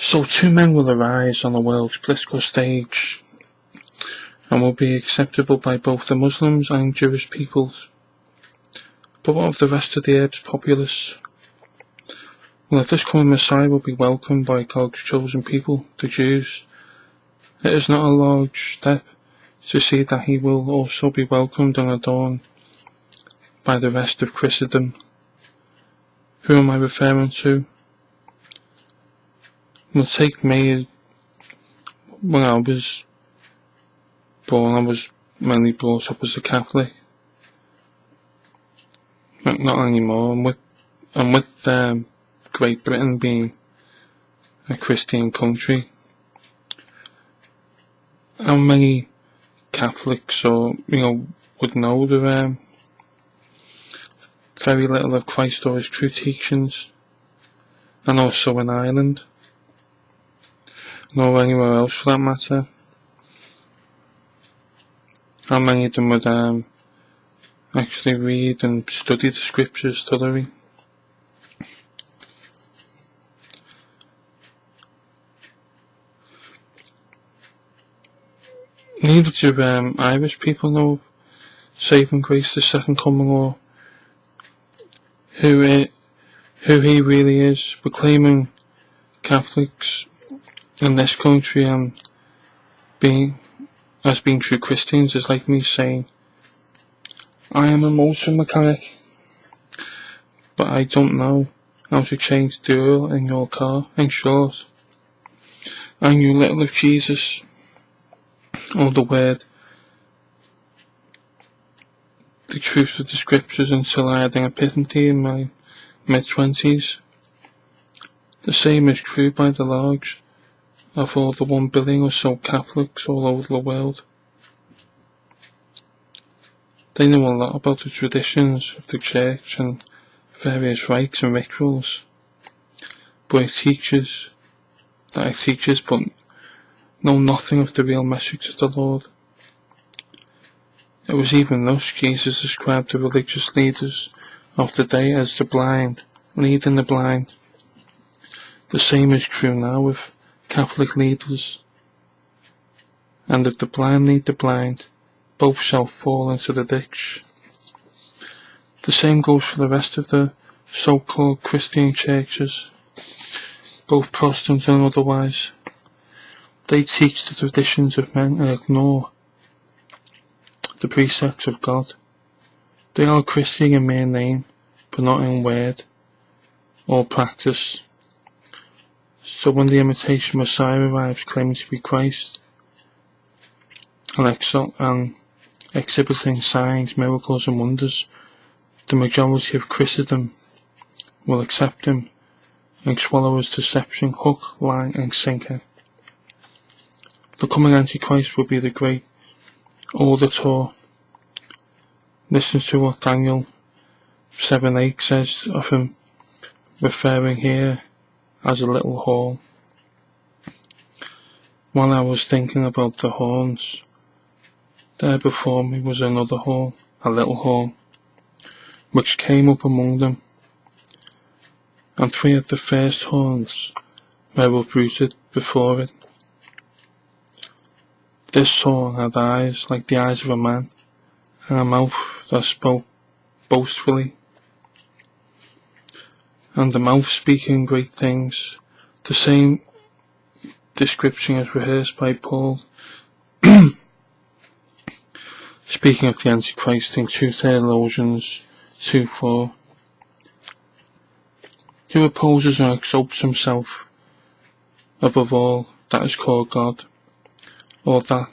So two men will arise on the world's political stage, and will be acceptable by both the Muslims and Jewish peoples. But what of the rest of the Arab's populace? Well, if this coming Messiah will be welcomed by God's chosen people, the Jews, it is not a large step to see that he will also be welcomed and adorned by the rest of Christendom. Who am I referring to? Well, take me. When I was born, I was mainly brought up as a Catholic. Not anymore. And with Great Britain being a Christian country, how many Catholics would know the very little of Christ or his true teachings, and also in Ireland, nor anywhere else for that matter? How many of them would actually read and study the scriptures thoroughly? Neither do Irish people know saving grace, the second coming, or who he really is. Proclaiming Catholics in this country and being true Christians is like me saying, I am a motor mechanic, but I don't know how to change the oil in your car. In short, I knew little of Jesus or the word, the truth of the scriptures, until I had an epiphany in my mid-20s. The same is true by the large of all the 1 billion or so Catholics all over the world. They know a lot about the traditions of the church and various rites and rituals, but teachers but know nothing of the real message of the Lord. It was even thus Jesus described the religious leaders of the day as the blind, leading the blind. The same is true now with Catholic leaders, and if the blind lead the blind, both shall fall into the ditch. The same goes for the rest of the so-called Christian churches, both Protestant and otherwise. They teach the traditions of men and ignore the precepts of God. They are Christian in mere name, but not in word or practice. So when the imitation Messiah arrives claiming to be Christ, and exhibiting signs, miracles and wonders, the majority of Christendom will accept him and swallow his deception hook, line and sinker. The coming Antichrist will be the great auditor. Listen to what Daniel 7:8 says of him, referring here as a little horn. While I was thinking about the horns, there before me was another horn, a little horn, which came up among them, and 3 of the first horns were uprooted before it. This horn had eyes like the eyes of a man, and a mouth that spoke boastfully, and the mouth speaking great things. The same description is rehearsed by Paul, speaking of the Antichrist in 2 Thessalonians 2:4. Who opposes and exalts himself above all that is called God, or that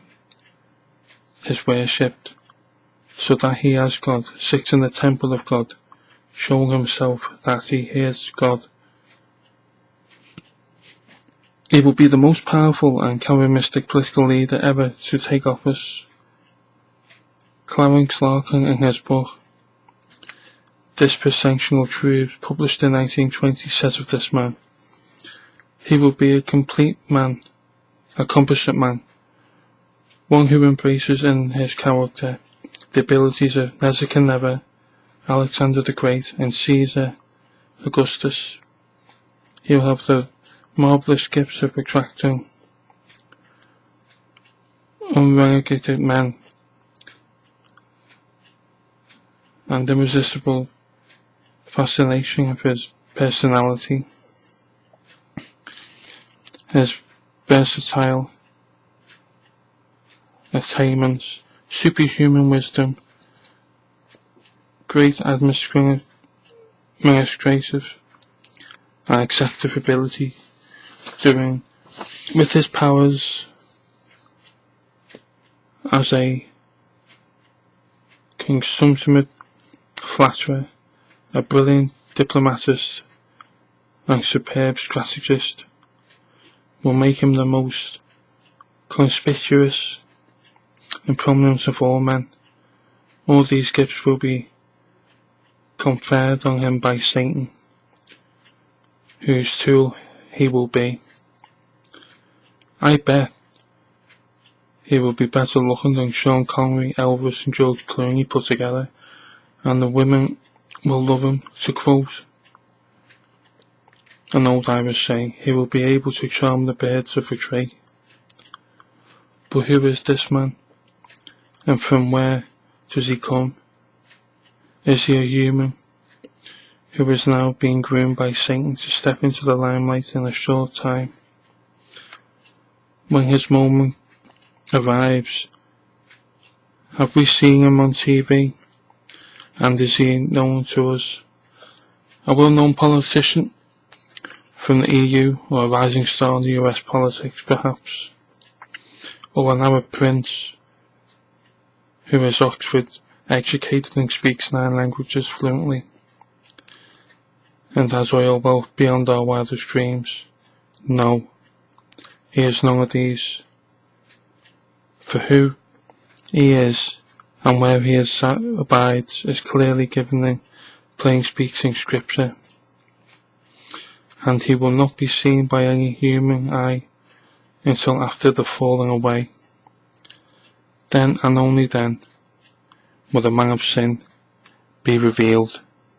is worshipped, so that he as God sits in the temple of God, showing himself that he is God. He will be the most powerful and charismatic political leader ever to take office. Clarence Larkin, in his book Dispensational Truths, published in 1920, says of this man, he will be a complete man, a composite man, one who embraces in his character the abilities of Nebuchadnezzar, Alexander the Great and Caesar Augustus. He will have the marvellous gifts of attracting unrenegated men, and irresistible fascination of his personality, his versatile attainments, superhuman wisdom, great administrative and executive ability, doing with his powers as a consummate flatterer, a brilliant diplomatist and superb strategist, will make him the most conspicuous and prominent of all men. All these gifts will be conferred on him by Satan, whose tool he will be. I bet he will be better looking than Sean Connery, Elvis and George Clooney put together, and the women will love him. To quote an old Irish saying, he will be able to charm the birds of a tree. But who is this man? And from where does he come? Is he a human who is now being groomed by Satan to step into the limelight in a short time? When his moment arrives, have we seen him on TV? And is he known to us? A well-known politician from the EU, or a rising star in the US politics perhaps? Or an Arab prince who is Oxford educated and speaks 9 languages fluently, and has oil wealth beyond our wildest dreams? No, he is none of these. For who he is and where he abides is clearly given in plain speaking scripture, and he will not be seen by any human eye until after the falling away. Then and only then will the man of sin be revealed.